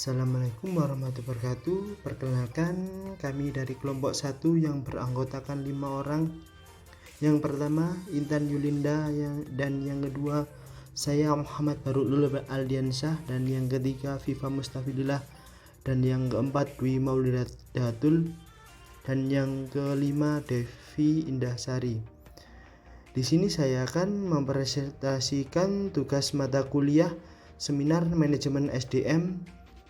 Assalamualaikum warahmatullahi wabarakatuh. Perkenalkan, kami dari kelompok 1 yang beranggotakan 5 orang. Yang pertama Intan Yulinda, dan yang kedua saya Muhammad Barul Aldiansyah, dan yang ketiga Viva Mustafidillah, dan yang keempat Dwi Maulidatul, dan yang kelima Devi Indahsari. Di sini saya akan mempresentasikan tugas mata kuliah Seminar Manajemen SDM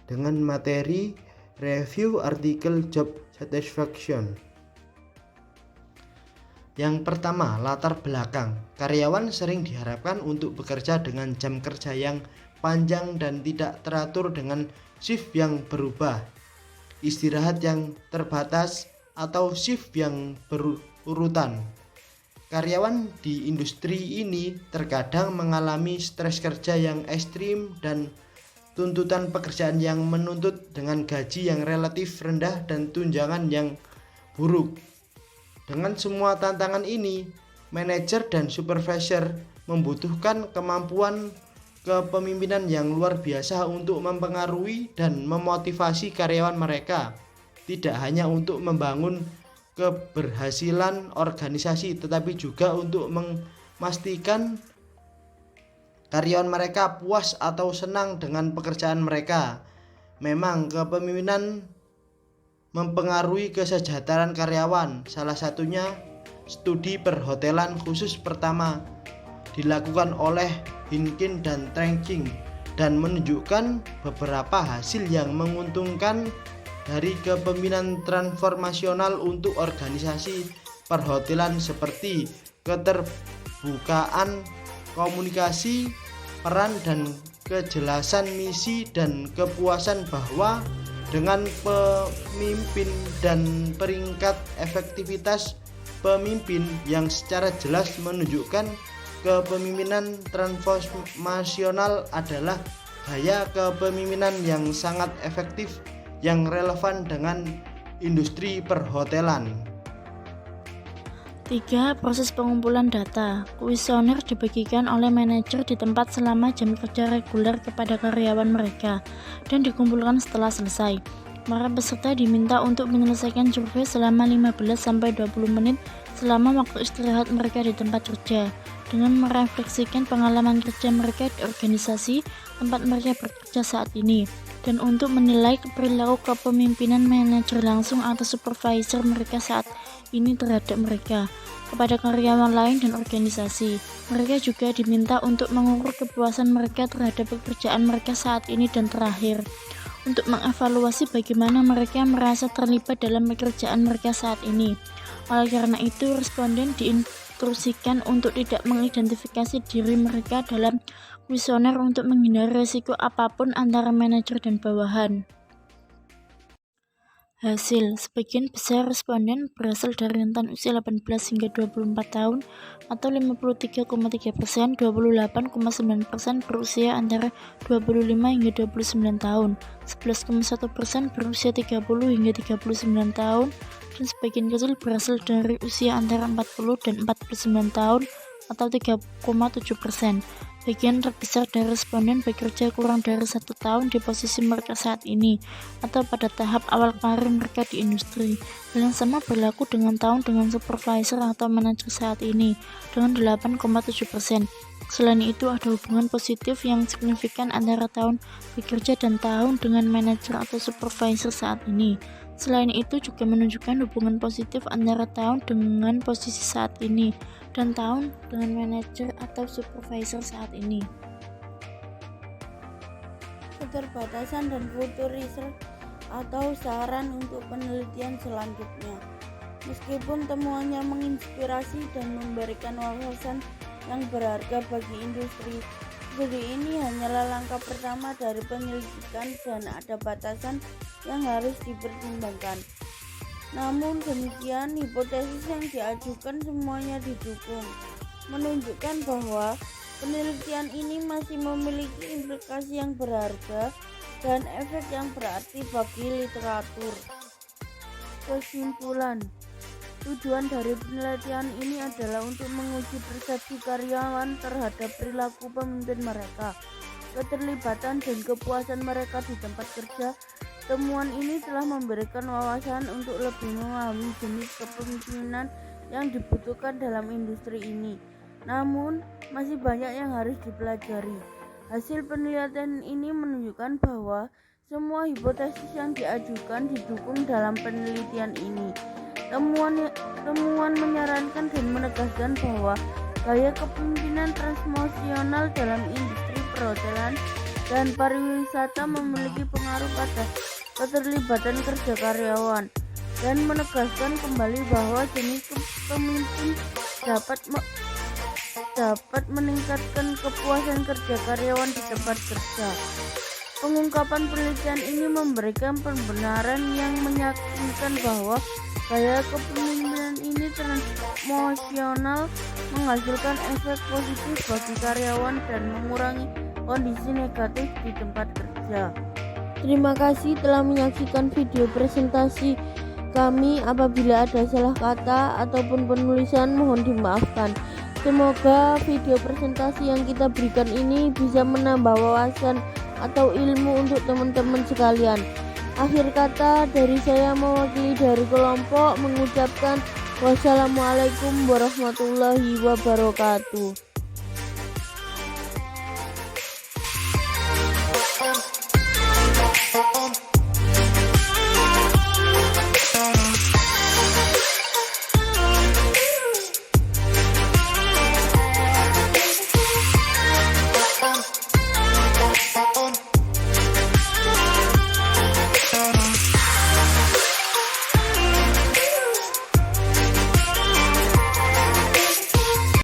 dengan materi review artikel job satisfaction. Yang pertama, latar belakang. Karyawan sering diharapkan untuk bekerja dengan jam kerja yang panjang dan tidak teratur dengan shift yang berubah, istirahat yang terbatas, atau shift yang berurutan. Karyawan di industri ini terkadang mengalami stres kerja yang ekstrim dan tuntutan pekerjaan yang menuntut dengan gaji yang relatif rendah dan tunjangan yang buruk. Dengan semua tantangan ini, manajer dan supervisor membutuhkan kemampuan kepemimpinan yang luar biasa untuk mempengaruhi dan memotivasi karyawan mereka, tidak hanya untuk membangun keberhasilan organisasi, tetapi juga untuk memastikan karyawan mereka puas atau senang dengan pekerjaan mereka. Memang kepemimpinan mempengaruhi kesejahteraan karyawan. Salah satunya studi perhotelan khusus pertama dilakukan oleh Hinkin dan Trenking dan menunjukkan beberapa hasil yang menguntungkan dari kepemimpinan transformasional untuk organisasi perhotelan seperti keterbukaan komunikasi, peran dan kejelasan misi, dan kepuasan bahwa dengan pemimpin dan peringkat efektivitas pemimpin yang secara jelas menunjukkan kepemimpinan transformasional adalah gaya kepemimpinan yang sangat efektif yang relevan dengan industri perhotelan. 3. Proses pengumpulan data. Kuesioner dibagikan oleh manajer di tempat selama jam kerja reguler kepada karyawan mereka dan dikumpulkan setelah selesai. Para peserta diminta untuk menyelesaikan survei selama 15-20 menit selama waktu istirahat mereka di tempat kerja, dengan merefleksikan pengalaman kerja mereka di organisasi tempat mereka bekerja saat ini, dan untuk menilai perilaku kepemimpinan manajer langsung atau supervisor mereka saat ini terhadap mereka kepada karyawan lain dan organisasi. Mereka juga diminta untuk mengukur kepuasan mereka terhadap pekerjaan mereka saat ini, dan terakhir untuk mengevaluasi bagaimana mereka merasa terlibat dalam pekerjaan mereka saat ini. Oleh karena itu, responden diinstruksikan untuk tidak mengidentifikasi diri mereka dalam kuesioner untuk menghindari risiko apapun antara manajer dan bawahan. Hasil, sebagian besar responden berasal dari rentan usia 18 hingga 24 tahun atau 53,3%, 28,9% berusia antara 25 hingga 29 tahun, 11,1% berusia 30 hingga 39 tahun, dan sebagian kecil berasal dari usia antara 40 dan 49 tahun atau 3,7%. Bagian terbesar dari responden bekerja kurang dari 1 tahun di posisi mereka saat ini atau pada tahap awal karir mereka di industri. Hal yang sama berlaku dengan tahun dengan supervisor atau manajer saat ini dengan 8,7%. Selain itu, ada hubungan positif yang signifikan antara tahun bekerja dan tahun dengan manajer atau supervisor saat ini. Selain itu juga menunjukkan hubungan positif antara tahun dengan posisi saat ini dan tahun dengan manajer atau supervisor saat ini. Keterbatasan dan future research atau saran untuk penelitian selanjutnya. Meskipun temuannya menginspirasi dan memberikan wawasan yang berharga bagi industri, studi ini hanyalah langkah pertama dari penyelidikan dan ada batasan yang harus dipertimbangkan. Namun demikian, hipotesis yang diajukan semuanya didukung, menunjukkan bahwa penelitian ini masih memiliki implikasi yang berharga dan efek yang berarti bagi literatur. Kesimpulan, tujuan dari penelitian ini adalah untuk menguji persepsi karyawan terhadap perilaku pemimpin mereka keterlibatan dan kepuasan mereka di tempat kerja. Temuan ini telah memberikan wawasan untuk lebih memahami jenis kepemimpinan yang dibutuhkan dalam industri ini. Namun, masih banyak yang harus dipelajari. Hasil penelitian ini menunjukkan bahwa semua hipotesis yang diajukan didukung dalam penelitian ini. Temuan menyarankan dan menegaskan bahwa gaya kepemimpinan transnasional dalam industri perhotelan dan pariwisata memiliki pengaruh pada keterlibatan kerja karyawan, dan menegaskan kembali bahwa jenis pemimpin dapat meningkatkan kepuasan kerja karyawan di tempat kerja. Pengungkapan penelitian ini memberikan pembenaran yang meyakinkan bahwa gaya kepemimpinan ini transnasional menghasilkan efek positif bagi karyawan dan mengurangi kondisi negatif di tempat kerja. Terima kasih telah menyaksikan video presentasi kami. Apabila ada salah kata ataupun penulisan mohon dimaafkan. Semoga video presentasi yang kita berikan ini bisa menambah wawasan atau ilmu untuk teman-teman sekalian. Akhir kata dari saya mewakili dari kelompok mengucapkan wassalamualaikum warahmatullahi wabarakatuh.